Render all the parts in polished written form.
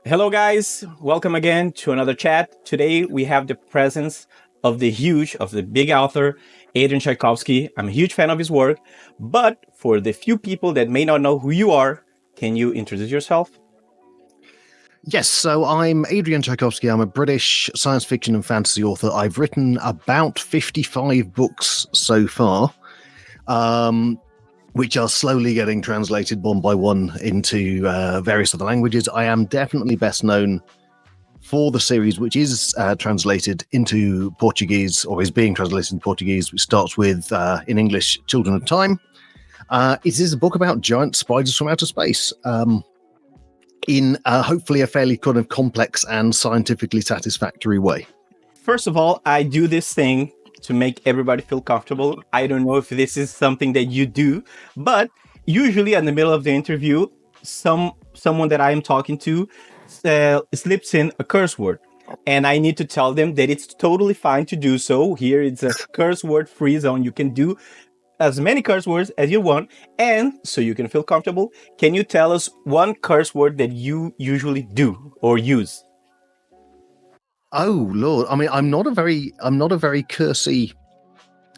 Hello, guys. Welcome again to another chat. Today we have the presence of the big author, Adrian Tchaikovsky. I'm a huge fan of his work, but for the few people that may not know who you are, can you introduce yourself? Yes, so I'm Adrian Tchaikovsky. I'm a British science fiction and fantasy author. I've written about 55 books so far, which are slowly getting translated one by one into various other languages. I am definitely best known for the series, which is translated into Portuguese, or is being translated into Portuguese, which starts with, in English, Children of Time. It is a book about giant spiders from outer space. In hopefully a fairly kind of complex and scientifically satisfactory way. First of all, I do this thing to make everybody feel comfortable. I don't know if this is something that you do, but usually in the middle of the interview, someone that I am talking to slips in a curse word. And I need to tell them that it's totally fine to do so. Here it's a curse word free zone. You can do as many curse words as you want, and so you can feel comfortable, can you tell us one curse word that you usually do or use? Oh Lord, I mean, I'm not a very cursy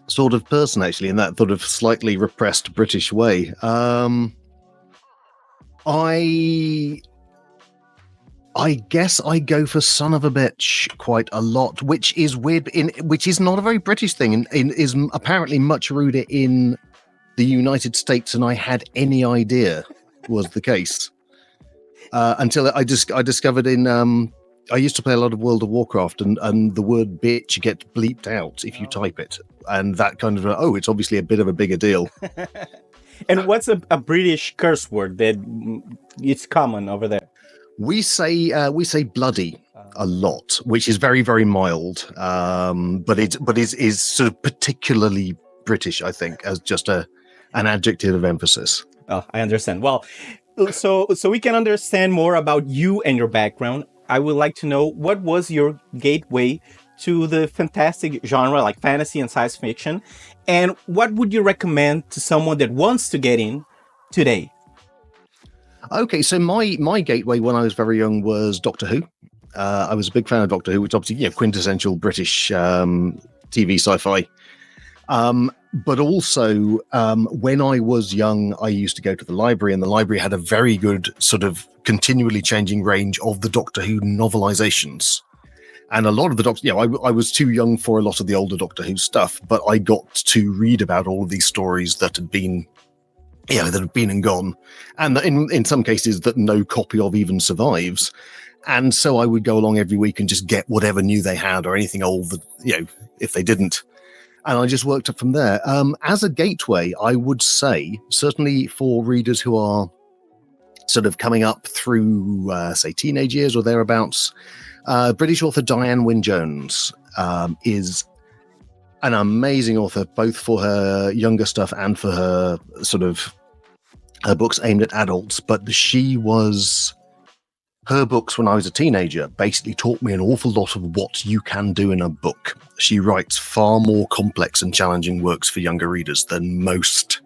sort of person, actually, in that sort of slightly repressed British way. I guess I go for son of a bitch quite a lot, which is weird, which is not a very British thing, and is apparently much ruder in the United States than I had any idea was the case. Until I discovered I used to play a lot of World of Warcraft, and the word bitch gets bleeped out if you type it. And that kind of, it's obviously a bit of a bigger deal. And what's a British curse word that it's common over there? We say bloody a lot, which is very, very mild, but is sort of particularly British, I think, as just an adjective of emphasis. Oh, I understand. Well, so we can understand more about you and your background. I would like to know, what was your gateway to the fantastic genre like fantasy and science fiction, and what would you recommend to someone that wants to get in today? Okay, so my gateway when I was very young was Doctor Who. I was a big fan of Doctor Who, which obviously, quintessential British TV sci-fi. But also, when I was young, I used to go to the library, and the library had a very good sort of continually changing range of the Doctor Who novelizations. And a lot of the Doctor, I was too young for a lot of the older Doctor Who stuff, but I got to read about all of these stories that had been and gone, and in some cases that no copy of even survives. And so I would go along every week and just get whatever new they had or anything old that, if they didn't. And I just worked up from there. As a gateway, I would say, certainly for readers who are sort of coming up through, say, teenage years or thereabouts, British author Diane Wynne-Jones is an amazing author, both for her younger stuff and for her sort of her books aimed at adults. But her books when I was a teenager basically taught me an awful lot of what you can do in a book. She writes far more complex and challenging works for younger readers than most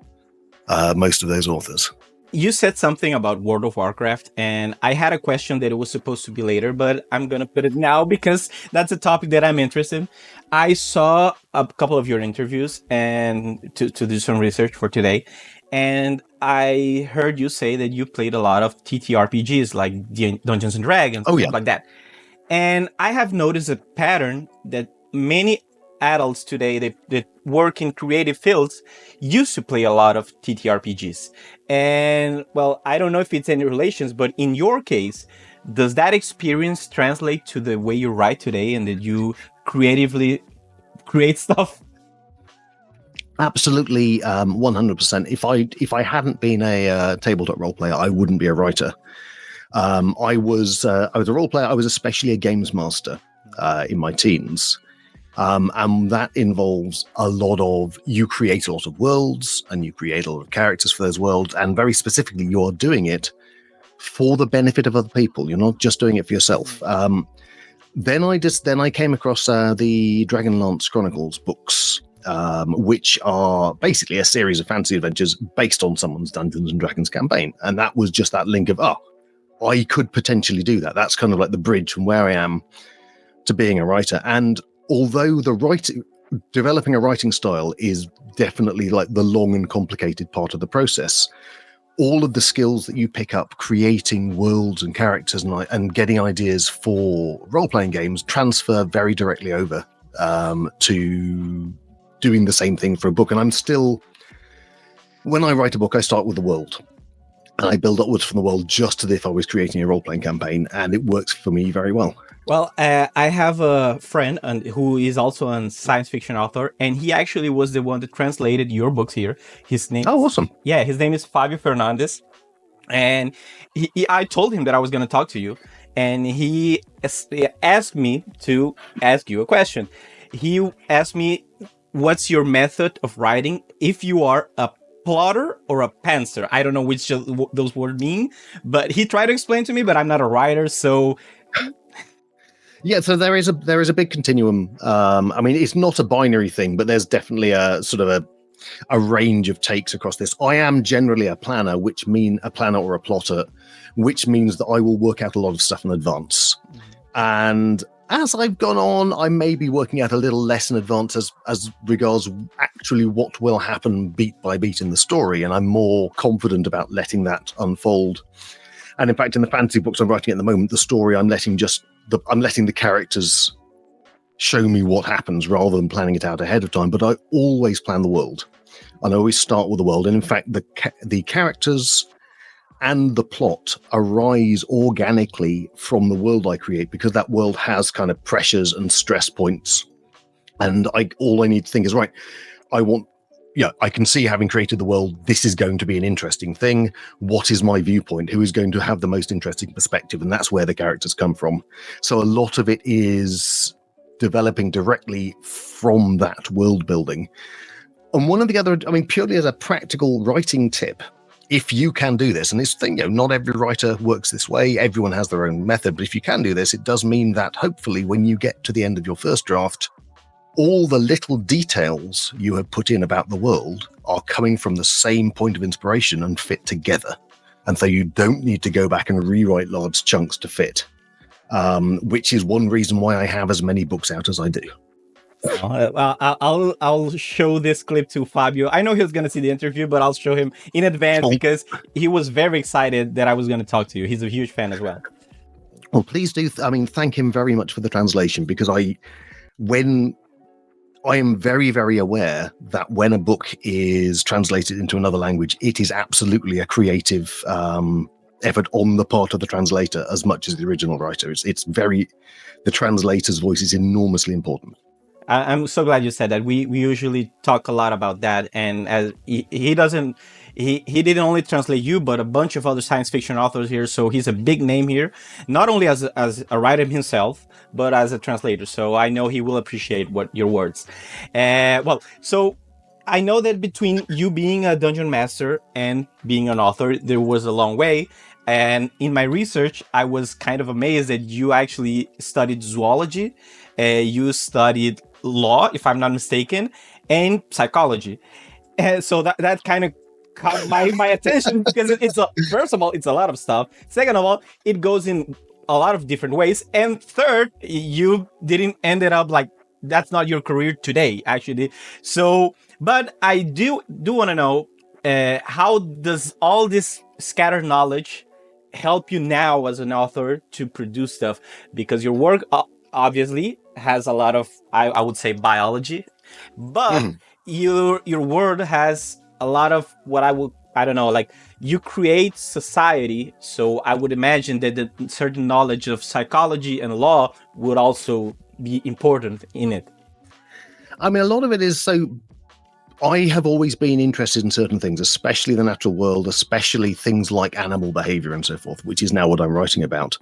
of those authors. You said something about World of Warcraft, and I had a question that it was supposed to be later, but I'm going to put it now because that's a topic that I'm interested in. I saw a couple of your interviews and to do some research for today, and I heard you say that you played a lot of TTRPGs like Dungeons and Dragons, stuff like that. And I have noticed a pattern that many adults today that work in creative fields used to play a lot of TTRPGs. And well, I don't know if it's any relations, but in your case, does that experience translate to the way you write today and that you creatively create stuff? Absolutely, 100%. If I hadn't been a tabletop role player, I wouldn't be a writer. I was a role player. I was especially a games master in my teens. And that involves you create a lot of worlds and you create a lot of characters for those worlds. And very specifically, you're doing it for the benefit of other people. You're not just doing it for yourself. Then I came across the Dragonlance Chronicles books, which are basically a series of fantasy adventures based on someone's Dungeons and Dragons campaign. And that was just that link of, I could potentially do that. That's kind of like the bridge from where I am to being a writer. And although developing a writing style is definitely like the long and complicated part of the process, all of the skills that you pick up creating worlds and characters and getting ideas for role-playing games transfer very directly over to doing the same thing for a book. And when I write a book, I start with the world. And I build upwards from the world just as if I was creating a role-playing campaign, and it works for me very well. Well, I have a friend who is also a science fiction author, and he actually was the one that translated your books here. His name. Oh, awesome! Yeah, his name is Fabio Fernandes, and I told him that I was going to talk to you, and he asked me to ask you a question. He asked me, "What's your method of writing? If you are a plotter or a pantser?" I don't know which those words mean, but he tried to explain to me, but I'm not a writer, so. Yeah, so there is a big continuum. I mean, it's not a binary thing, but there's definitely a sort of a range of takes across this. I am generally a planner, a planner or a plotter, which means that I will work out a lot of stuff in advance. And as I've gone on, I may be working out a little less in advance as regards actually what will happen beat by beat in the story, and I'm more confident about letting that unfold. And in fact, in the fantasy books I'm writing at the moment, the story I'm letting the characters show me what happens rather than planning it out ahead of time. But I always plan the world, and I always start with the world. And in fact, the characters and the plot arise organically from the world I create, because that world has kind of pressures and stress points. And all I need to think is, right, I can see, having created the world, this is going to be an interesting thing. What is my viewpoint? Who is going to have the most interesting perspective? And that's where the characters come from. So a lot of it is developing directly from that world building. And one of the other, purely as a practical writing tip, if you can do this, and this thing, not every writer works this way, everyone has their own method, but if you can do this, it does mean that hopefully when you get to the end of your first draft, all the little details you have put in about the world are coming from the same point of inspiration and fit together. And so you don't need to go back and rewrite large chunks to fit, which is one reason why I have as many books out as I do. I'll show this clip to Fabio. I know he was going to see the interview, but I'll show him in advance because he was very excited that I was going to talk to you. He's a huge fan as well. Well, please do. Thank him very much for the translation, because I am very, very aware that when a book is translated into another language, it is absolutely a creative effort on the part of the translator as much as the original writer. The translator's voice is enormously important. I'm so glad you said that. We usually talk a lot about that, and as he didn't only translate you, but a bunch of other science fiction authors here. So he's a big name here, not only as a writer himself, but as a translator. So I know he will appreciate your words. So I know that between you being a dungeon master and being an author, there was a long way. And in my research, I was kind of amazed that you actually studied zoology. You studied law, if I'm not mistaken, and psychology. And so that kind of caught my attention, because first of all, it's a lot of stuff. Second of all, it goes in a lot of different ways. And third, you didn't ended up like, that's not your career today, actually. So, but I do want to know, how does all this scattered knowledge help you now as an author to produce stuff? Because your work obviously has a lot of, I would say, biology, but your word has a lot of what you create society. So I would imagine that the certain knowledge of psychology and law would also be important in it. A lot of it is I have always been interested in certain things, especially the natural world, especially things like animal behavior and so forth, which is now what I'm writing about.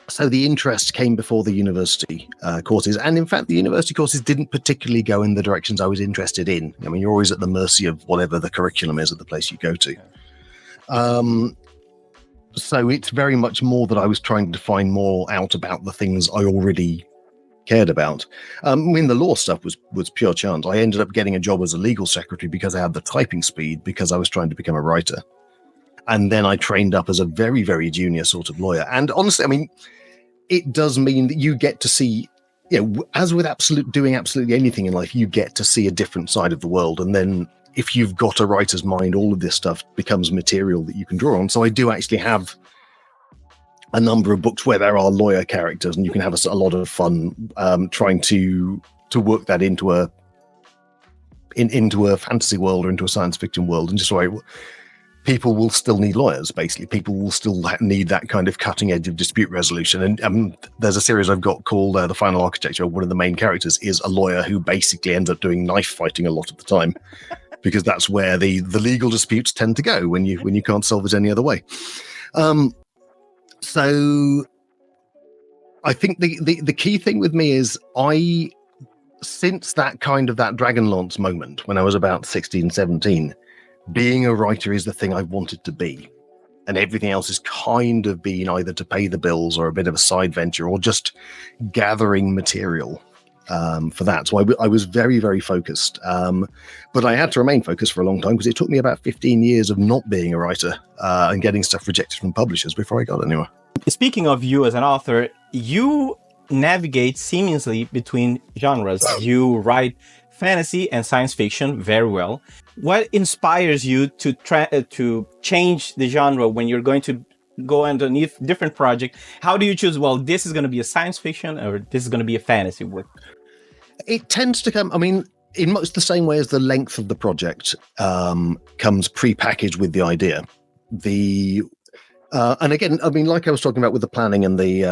So the interest came before the university courses. And in fact, the university courses didn't particularly go in the directions I was interested in. You're always at the mercy of whatever the curriculum is at the place you go to. So it's very much more that I was trying to find more out about the things I already cared about. The law stuff was pure chance. I ended up getting a job as a legal secretary because I had the typing speed, because I was trying to become a writer. And then I trained up as a very, very junior sort of lawyer. And honestly, I mean, it does mean that you get to see, as with doing absolutely anything in life, you get to see a different side of the world. And then if you've got a writer's mind, all of this stuff becomes material that you can draw on. So I do actually have a number of books where there are lawyer characters, and you can have a lot of fun trying to work that into a fantasy world or into a science fiction world. And just people will still need lawyers, basically. People will still need that kind of cutting edge of dispute resolution. And there's a series I've got called The Final Architecture. One of the main characters is a lawyer who basically ends up doing knife fighting a lot of the time, because that's where the legal disputes tend to go when you can't solve it any other way. So I think the key thing with me is since that Dragonlance moment when I was about 16, 17, being a writer is the thing I wanted to be. And everything else has kind of been either to pay the bills or a bit of a side venture or just gathering material for that. So I was very, very focused. But I had to remain focused for a long time because it took me about 15 years of not being a writer and getting stuff rejected from publishers before I got anywhere. Speaking of you as an author, you navigate seamlessly between genres. You write fantasy and science fiction very well. What inspires you to change the genre when you're going to go underneath different project? How do you choose, well, this is going to be a science fiction or this is going to be a fantasy work? It tends to come, I mean, in much the same way as the length of the project comes pre-packaged with the idea. And again, I mean, like I was talking about with the planning and the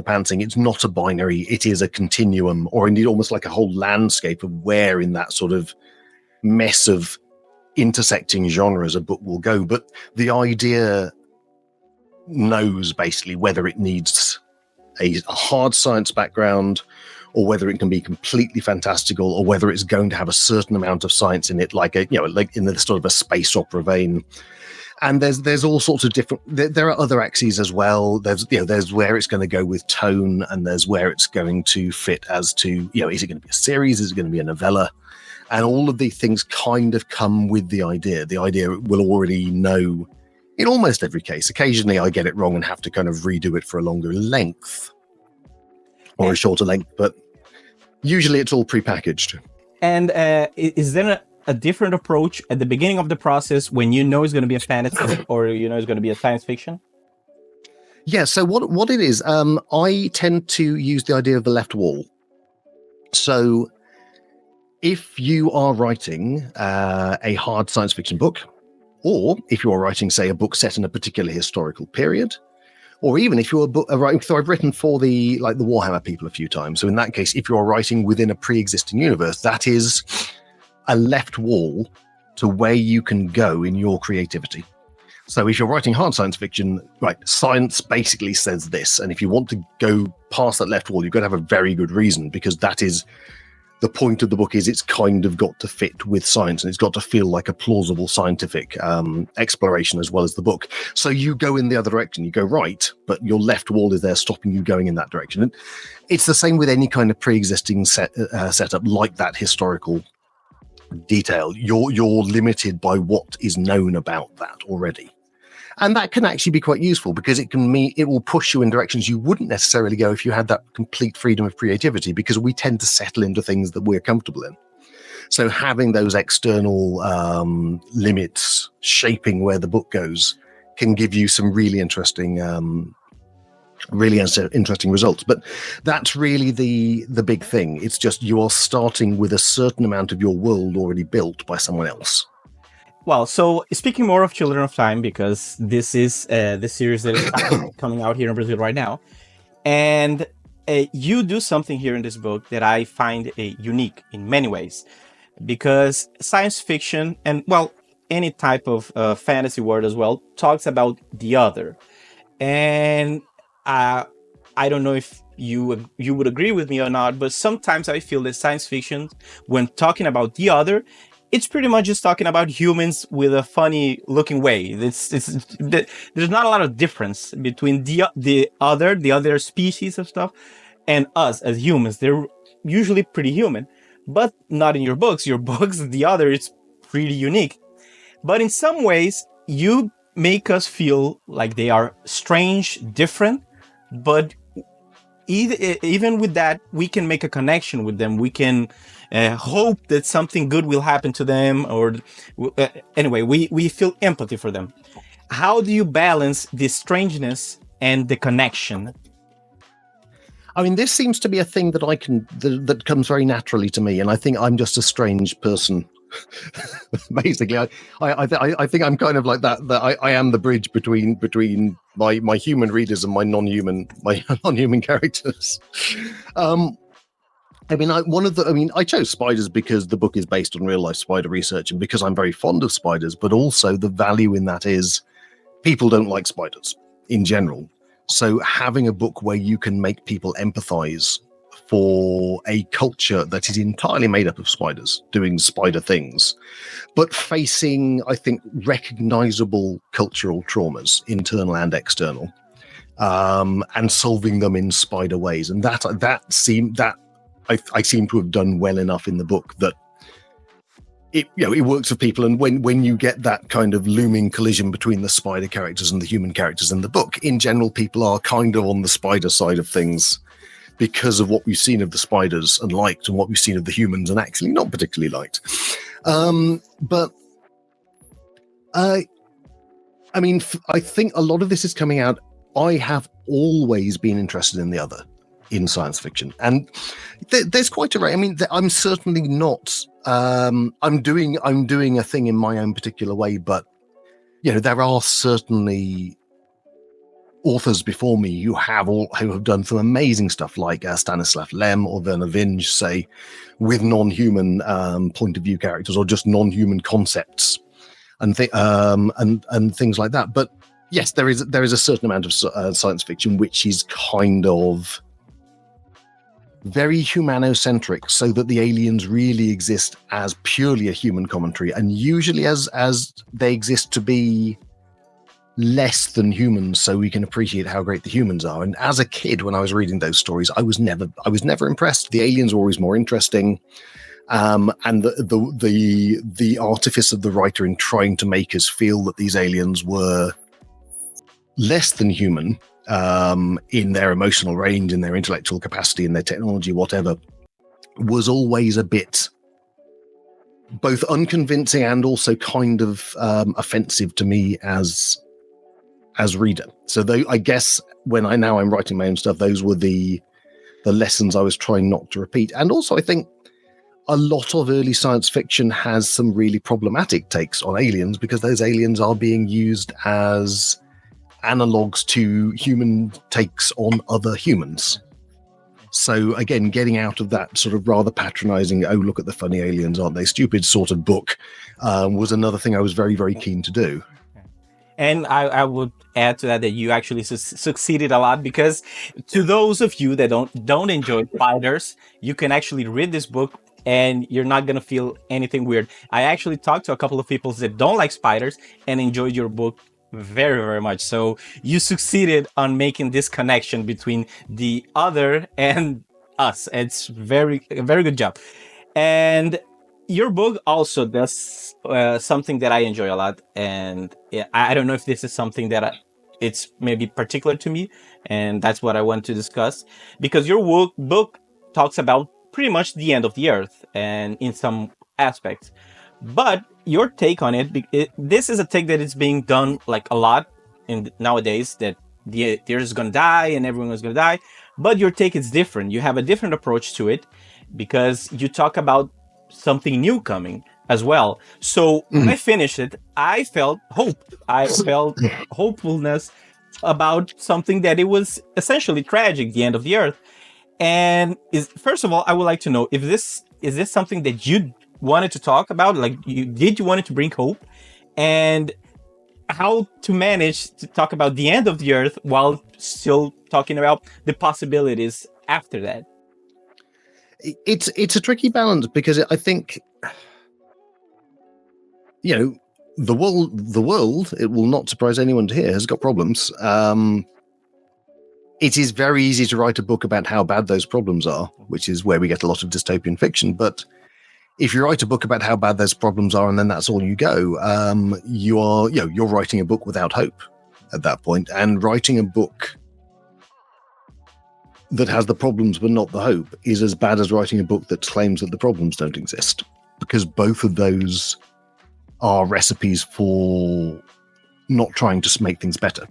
pantsing, it's not a binary. It is a continuum, or indeed almost like a whole landscape of where in that sort of mess of intersecting genres a book will go. But the idea knows basically whether it needs a hard science background or whether it can be completely fantastical, or whether it's going to have a certain amount of science in it, like in the sort of a space opera vein. And there's all sorts of different. There are other axes as well. There's where it's going to go with tone, and there's where it's going to fit as to is it going to be a series? Is it going to be a novella? And all of these things kind of come with the idea. The idea will already know in almost every case. Occasionally, I get it wrong and have to kind of redo it for a longer length or a shorter length, but usually it's all prepackaged. And is there a different approach at the beginning of the process when you know it's going to be a fantasy or it's going to be a science fiction? Yeah, so what it is, I tend to use the idea of the left wall. So if you are writing a hard science fiction book, or if you are writing, say, a book set in a particular historical period, or even if you're writing, so I've written for the Warhammer people a few times. So in that case, if you're writing within a pre-existing universe, that is a left wall to where you can go in your creativity. So if you're writing hard science fiction, right, science basically says this. And if you want to go past that left wall, you've got to have a very good reason, because that is the point of the book. Is it's kind of got to fit with science, and it's got to feel like a plausible scientific exploration as well as the book. So you go in the other direction, you go right, but your left wall is there stopping you going in that direction. And it's the same with any kind of pre-existing setup like that historical detail. You're limited by what is known about that already. And that can actually be quite useful, because it will push you in directions you wouldn't necessarily go if you had that complete freedom of creativity, because we tend to settle into things that we're comfortable in. So having those external limits shaping where the book goes can give you some really interesting results. But that's really the big thing. It's just you are starting with a certain amount of your world already built by someone else. Well, so speaking more of Children of Time, because this is the series that is coming out here in Brazil right now, and you do something here in this book that I find unique in many ways, because science fiction and, well, any type of fantasy world as well talks about the other. And I don't know if you would agree with me or not, but sometimes I feel that science fiction, when talking about the other, it's pretty much just talking about humans with a funny looking way. There's not a lot of difference between the other species of stuff and us as humans. They're usually pretty human, but not in your books. Your books, the other is pretty unique. But in some ways, you make us feel like they are strange, different, but even with that, we can make a connection with them. We can hope that something good will happen to them, or anyway, we feel empathy for them. How do you balance the strangeness and the connection? I mean, this seems to be a thing that that comes very naturally to me, and I think I'm just a strange person. Basically, I think I'm kind of like that. That I am the bridge between my human readers and my non-human characters. I mean, I chose spiders because the book is based on real life spider research, and because I'm very fond of spiders. But also, the value in that is people don't like spiders in general. So having a book where you can make people empathize for a culture that is entirely made up of spiders doing spider things, but facing, I think, recognizable cultural traumas, internal and external, and solving them in spider ways. And I seem to have done well enough in the book that it works for people. And when you get that kind of looming collision between the spider characters and the human characters in the book, in general, people are kind of on the spider side of things because of what we've seen of the spiders and liked, and what we've seen of the humans and actually not particularly liked. But I mean, I think a lot of this is coming out. I have always been interested in the other in science fiction, and there's quite a range. I mean, I'm certainly not. I'm doing a thing in my own particular way, but there are certainly authors before me who have done some amazing stuff, like Stanislav Lem or Werner Vinge, say, with non-human point of view characters, or just non-human concepts and things like that. But yes, there is a certain amount of science fiction which is kind of very humanocentric, so that the aliens really exist as purely a human commentary, and usually as they exist to be less than humans, so we can appreciate how great the humans are. And as a kid, when I was reading those stories, I was never impressed. The aliens were always more interesting, and the artifice of the writer in trying to make us feel that these aliens were less than human, in their emotional range, in their intellectual capacity, in their technology, whatever, was always a bit both unconvincing and also kind of offensive to me as reader. So I guess when I'm writing my own stuff, those were the lessons I was trying not to repeat. And also, I think a lot of early science fiction has some really problematic takes on aliens, because those aliens are being used as analogues to human takes on other humans. So again, getting out of that sort of rather patronizing, oh, look at the funny aliens, aren't they stupid sort of book, was another thing I was very, very keen to do. And I would add to that you actually succeeded a lot, because to those of you that don't enjoy spiders, you can actually read this book and you're not going to feel anything weird. I actually talked to a couple of people that don't like spiders and enjoyed your book very, very much. So you succeeded on making this connection between the other and us. It's a very good job. And your book also does something that I enjoy a lot. And I don't know if this is something that it's maybe particular to me, and that's what I want to discuss, because your book talks about pretty much the end of the earth, and in some aspects. But your take on this is a take that is being done like a lot nowadays, that the earth is going to die and everyone is going to die. But your take is different. You have a different approach to it, because you talk about something new coming as well. So when I finished it, I felt hope. I felt hopefulness about something that it was essentially tragic, the end of the earth. And first of all, I would like to know if is this something that you wanted to talk about? Like, did you want it to bring hope, and how to manage to talk about the end of the earth while still talking about the possibilities after that? It's a tricky balance, because I think, the world, it will not surprise anyone to hear, has got problems. It is very easy to write a book about how bad those problems are, which is where we get a lot of dystopian fiction. But if you write a book about how bad those problems are and then that's all you go, you're writing a book without hope at that point. And writing a book that has the problems but not the hope is as bad as writing a book that claims that the problems don't exist, because both of those are recipes for not trying to make things better.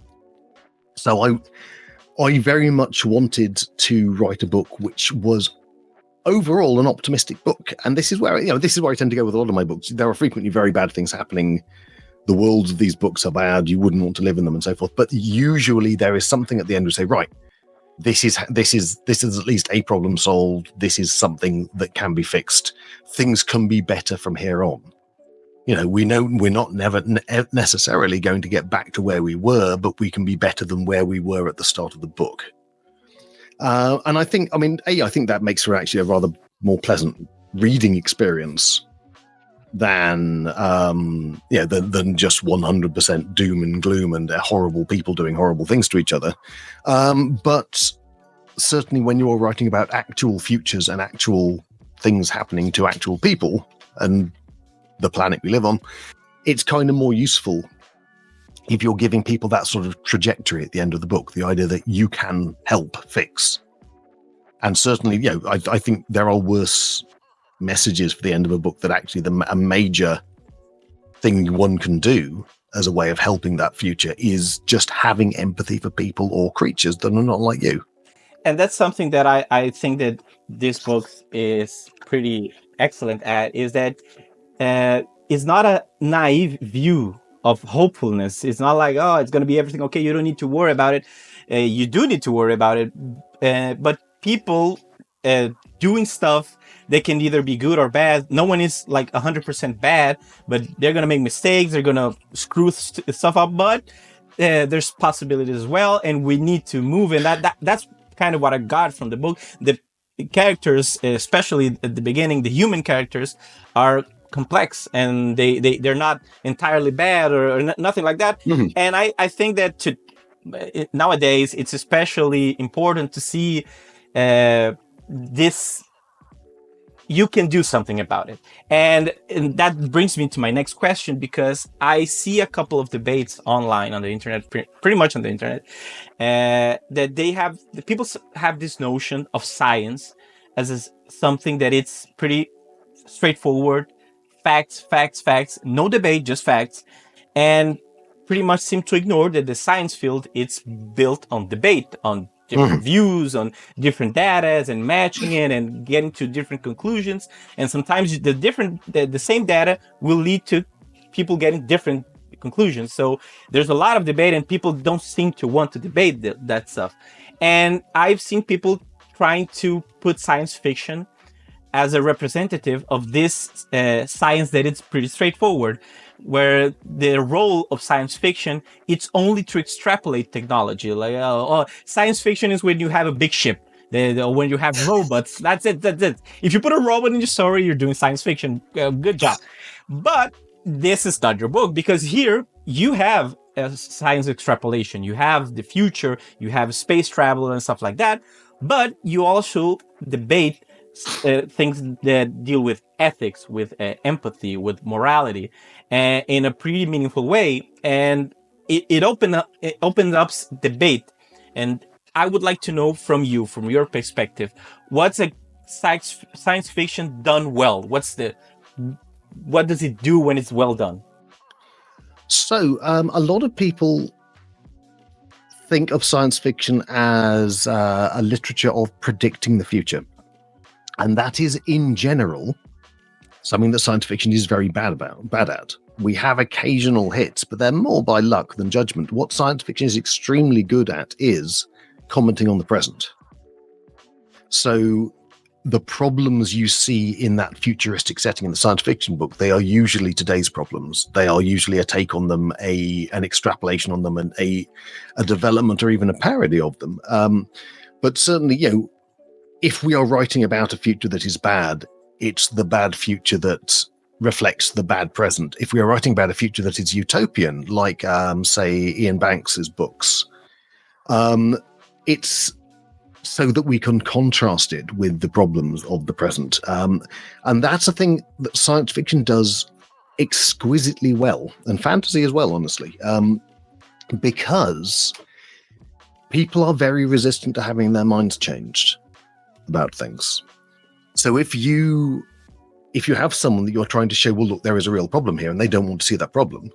So I very much wanted to write a book which was overall an optimistic book. And this is where I tend to go with a lot of my books. There are frequently very bad things happening. The worlds of these books are bad. You wouldn't want to live in them and so forth. But usually there is something at the end to say, right, this is at least a problem solved. This is something that can be fixed. Things can be better from here on. We know we're not never necessarily going to get back to where we were, but we can be better than where we were at the start of the book. And I think that makes for actually a rather more pleasant reading experience than just 100% doom and gloom and horrible people doing horrible things to each other. But certainly when you're writing about actual futures and actual things happening to actual people and the planet we live on, it's kind of more useful if you're giving people that sort of trajectory at the end of the book, the idea that you can help fix. And certainly, I think there are worse messages for the end of a book that actually a major thing one can do as a way of helping that future is just having empathy for people or creatures that are not like you. And that's something that I think that this book is pretty excellent at, is that it's not a naive view of hopefulness. It's not like, oh, it's going to be everything okay, you don't need to worry about it. You do need to worry about it. But people doing stuff, they can either be good or bad. No one is like 100% bad, but they're going to make mistakes. They're going to screw stuff up. But there's possibilities as well. And we need to move. And that's kind of what I got from the book. The characters, especially at the beginning, the human characters are complex, and they're not entirely bad or nothing like that. Mm-hmm. And I think that nowadays it's especially important to see this. You can do something about it. And that brings me to my next question, because I see a couple of debates online on the internet, pretty much on the internet, that people have this notion of science as something that it's pretty straightforward, facts, no debate, just facts, and pretty much seem to ignore that the science field, it's built on debate, on different views, on different data, and matching it and getting to different conclusions. And sometimes the same data will lead to people getting different conclusions. So there's a lot of debate, and people don't seem to want to debate that stuff. And I've seen people trying to put science fiction as a representative of this science that it's pretty straightforward, where the role of science fiction, it's only to extrapolate technology. Like, science fiction is when you have a big ship, when you have robots. That's it. If you put a robot in your story, you're doing science fiction. Good job. But this is not your book, because here you have a science extrapolation. You have the future, you have space travel and stuff like that. But you also debate things that deal with ethics, with empathy, with morality, in a pretty meaningful way, and it opens up debate. And I would like to know from you, from your perspective, what's a science fiction done well? What does it do when it's well done? So a lot of people think of science fiction as a literature of predicting the future. And that is, in general, something that science fiction is very bad at. We have occasional hits, but they're more by luck than judgment. What science fiction is extremely good at is commenting on the present. So the problems you see in that futuristic setting in the science fiction book, they are usually today's problems. They are usually a take on them, an extrapolation on them, and a development or even a parody of them. But certainly, if we are writing about a future that is bad, it's the bad future that reflects the bad present. If we are writing about a future that is utopian, like, say, Ian Banks's books, it's so that we can contrast it with the problems of the present. And that's a thing that science fiction does exquisitely well, and fantasy as well, honestly, because people are very resistant to having their minds changed about things. So if you have someone that you're trying to show, well, look, there is a real problem here, and they don't want to see that problem,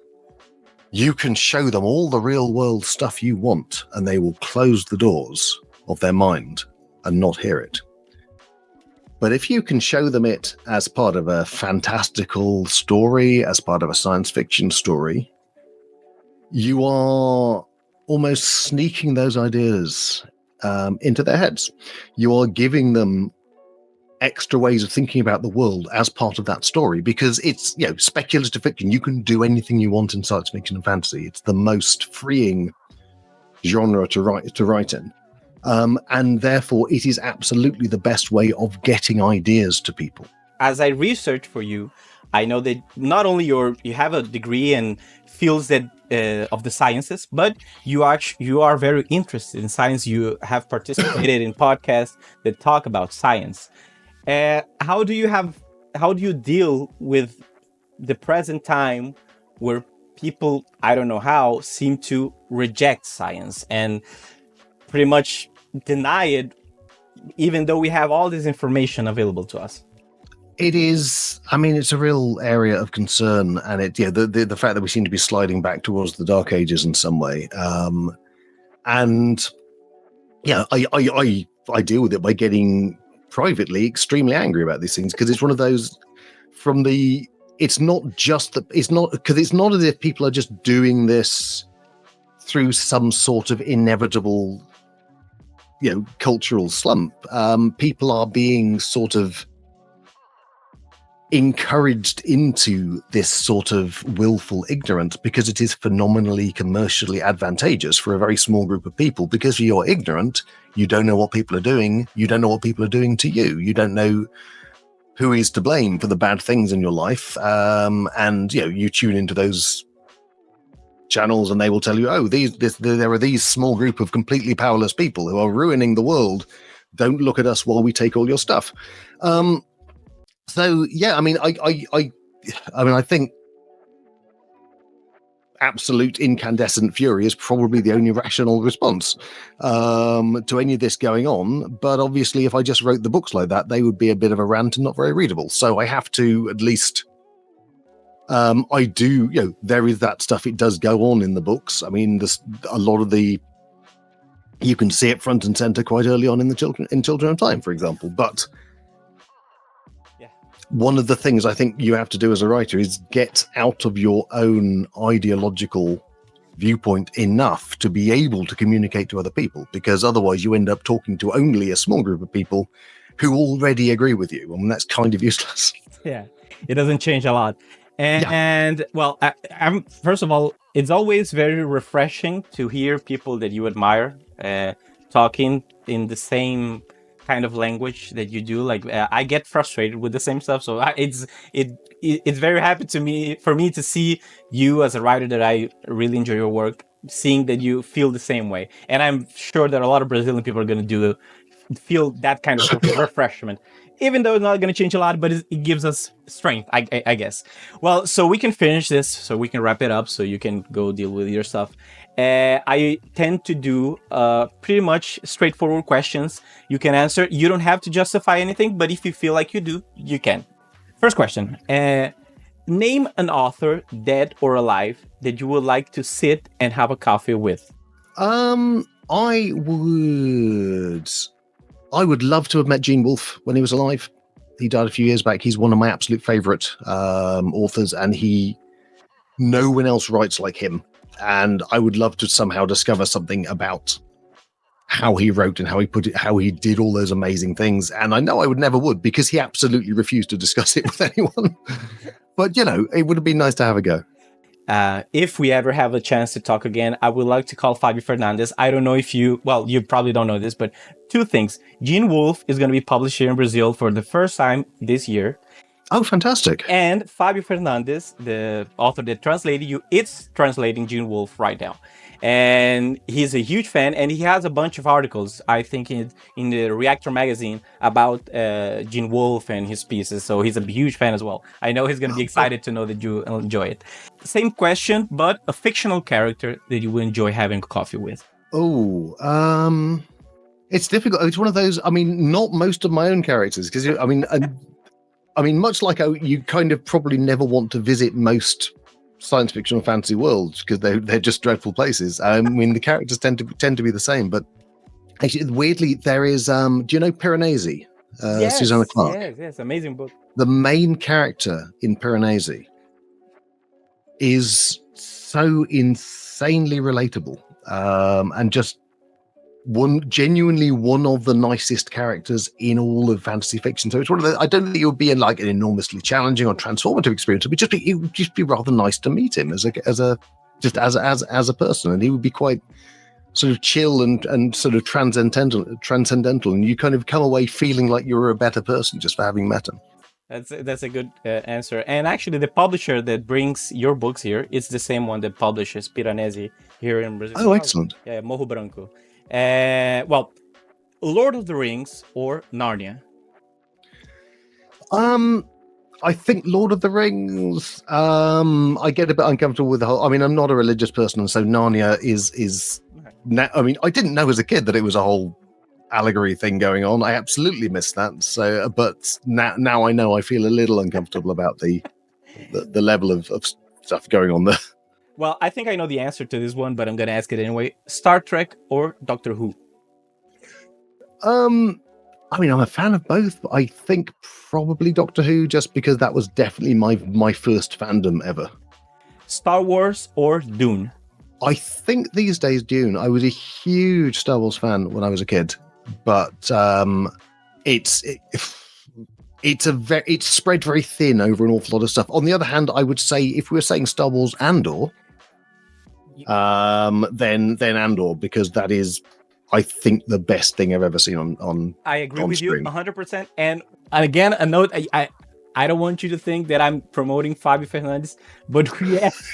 you can show them all the real world stuff you want, and they will close the doors of their mind and not hear it. But if you can show them it as part of a fantastical story, as part of a science fiction story, you are almost sneaking those ideas into their heads. You are giving them extra ways of thinking about the world as part of that story, because it's, speculative fiction. You can do anything you want in science fiction and fantasy. It's the most freeing genre to write in. And therefore, it is absolutely the best way of getting ideas to people. As I research for you, I know that not only you have a degree in fields that of the sciences, but you are very interested in science. You have participated in podcasts that talk about science. How do you deal with the present time where people, I don't know how, seem to reject science and pretty much deny it, even though we have all this information available to us? It is, it's a real area of concern, and the fact that we seem to be sliding back towards the Dark Ages in some way. I deal with it by getting privately extremely angry about these things, because it's one of those it's not as if people are just doing this through some sort of inevitable cultural slump. People are being sort of encouraged into this sort of willful ignorance because it is phenomenally commercially advantageous for a very small group of people. Because you're ignorant, you don't know what people are doing, you don't know what people are doing to you, you don't know who is to blame for the bad things in your life, and you tune into those channels and they will tell you, oh, there are these small group of completely powerless people who are ruining the world. Don't look at us while we take all your stuff. So yeah, I think absolute incandescent fury is probably the only rational response to any of this going on. But obviously, if I just wrote the books like that, they would be a bit of a rant and not very readable. So I have to at least. There is that stuff. It does go on in the books. A lot of you can see it front and center quite early on in Children of Time, for example. But one of the things I think you have to do as a writer is get out of your own ideological viewpoint enough to be able to communicate to other people, because otherwise you end up talking to only a small group of people who already agree with you, and that's kind of useless. Yeah, it doesn't change a lot. And well, I'm first of all, it's always very refreshing to hear people that you admire talking in the same kind of language that you do. Like I get frustrated with the same stuff, so it's very happy for me to see you as a writer that I really enjoy your work, seeing that you feel the same way. And I'm sure that a lot of Brazilian people are going to feel that kind of refreshment, even though it's not going to change a lot, but it gives us strength, I guess. Well, so we can finish this, so we can wrap it up, so you can go deal with your stuff. I tend to do pretty much straightforward questions. You can answer. You don't have to justify anything, but if you feel like you do, you can. First question. Name an author, dead or alive, that you would like to sit and have a coffee with. I would love to have met Gene Wolfe when he was alive. He died a few years back. He's one of my absolute favorite authors, and no one else writes like him. And I would love to somehow discover something about how he wrote and how he did all those amazing things. And I know I would, because he absolutely refused to discuss it with anyone. But, it would have been nice to have a go. If we ever have a chance to talk again, I would like to call Fabio Fernandes. I don't know if you probably don't know this, but two things. Gene Wolfe is going to be published here in Brazil for the first time this year. Oh, fantastic. And Fabio Fernandes, the author that translated you, it's translating Gene Wolfe right now. and he's a huge fan, and he has a bunch of articles, I think, in the Reactor magazine about Gene Wolfe and his pieces. So he's a huge fan as well. I know he's going to be excited to know that you enjoy it. Same question, but a fictional character that you enjoy having coffee with. It's difficult. It's one of those. I mean, not most of my own characters, because I mean, much like you kind of probably never want to visit most science fiction or fantasy worlds because they're just dreadful places. I mean, the characters tend to be the same. But actually, weirdly, there is. Do you know Piranesi? Yes, Susanna Clarke. yes, amazing book. The main character in Piranesi is so insanely relatable, and just genuinely one of the nicest characters in all of fantasy fiction. So it's one of the, I don't think it would be in like an enormously challenging or transformative experience. It would just be rather nice to meet him as a person, and he would be quite sort of chill and sort of transcendental, and you kind of come away feeling like you're a better person just for having met him. That's a good answer. And actually, the publisher that brings your books here is the same one that publishes Piranesi here in Brazil. Oh, excellent. Yeah, Morro Branco. Well, Lord of the Rings or Narnia? I think Lord of the Rings. I get a bit uncomfortable with the whole. I mean, I'm not a religious person, so Narnia is. I mean, I didn't know as a kid that it was a whole allegory thing going on. I absolutely missed that. So, but now I know. I feel a little uncomfortable about the level of stuff going on there. Well, I think I know the answer to this one, but I'm going to ask it anyway. Star Trek or Doctor Who? I mean, I'm a fan of both, but I think probably Doctor Who, just because that was definitely my first fandom ever. Star Wars or Dune? I think these days Dune. I was a huge Star Wars fan when I was a kid, but it's spread very thin over an awful lot of stuff. On the other hand, I would say if we were saying Star Wars Andor, then Andor, because that is, I think, the best thing I've ever seen on I agree on with screen. You 100%. And again, a note, I don't want you to think that I'm promoting Fabio Fernandes, but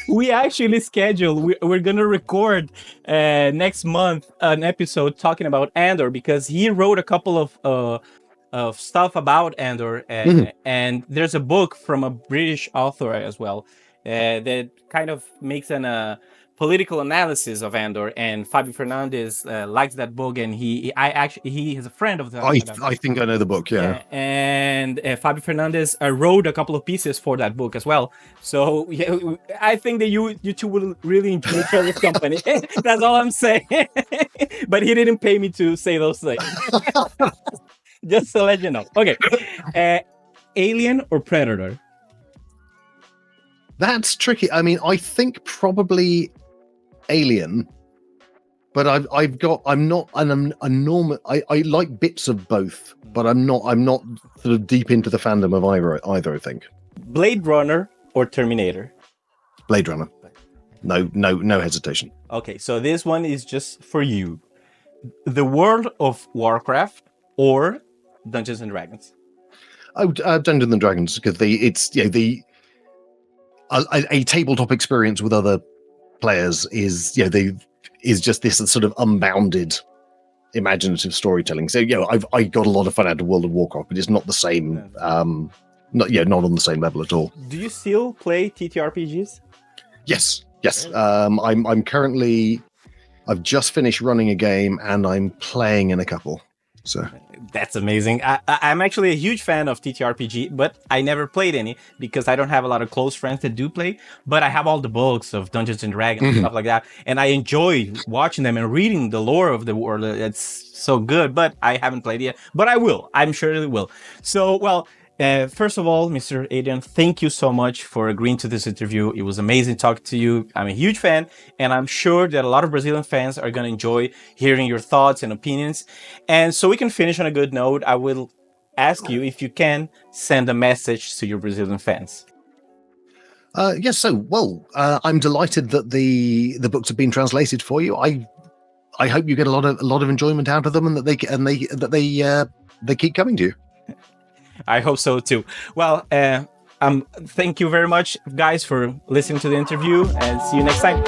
we actually scheduled, we're going to record next month an episode talking about Andor, because he wrote a couple of stuff about Andor, and there's a book from a British author as well that kind of makes an political analysis of Andor, and Fabio Fernandes likes that book, and he is a friend of the. I think I know the book, yeah. And Fabio Fernandes wrote a couple of pieces for that book as well. So yeah, I think that you two will really enjoy each other's company. That's all I'm saying. But he didn't pay me to say those things. Just to let you know. Okay. Alien or Predator? That's tricky. I mean, I think probably Alien, but I'm not an enormous. I like bits of both, but I'm not sort of deep into the fandom of either. I think. Blade Runner or Terminator? Blade Runner. No hesitation. Okay, so this one is just for you. The World of Warcraft or Dungeons and Dragons? Oh, Dungeons and Dragons, because a tabletop experience with other players is just this sort of unbounded imaginative storytelling. So I got a lot of fun out of World of Warcraft, but it's not the same. Not on the same level at all. Do you still play TTRPGs? Yes. Really? I'm currently. I've just finished running a game, and I'm playing in a couple. So that's amazing. I'm actually a huge fan of TTRPG, but I never played any because I don't have a lot of close friends that do play. But I have all the books of Dungeons and Dragons and stuff like that, and I enjoy watching them and reading the lore of the world. It's so good, but I haven't played yet. But I will. I'm sure it will. So, well, first of all, Mr. Adrian, thank you so much for agreeing to this interview. It was amazing talking to you. I'm a huge fan, and I'm sure that a lot of Brazilian fans are going to enjoy hearing your thoughts and opinions. And so we can finish on a good note, I will ask you if you can send a message to your Brazilian fans. Yes. So, I'm delighted that the books have been translated for you. I hope you get a lot of enjoyment out of them, and that they keep coming to you. I hope so too. Well, thank you very much, guys, for listening to the interview, and see you next time.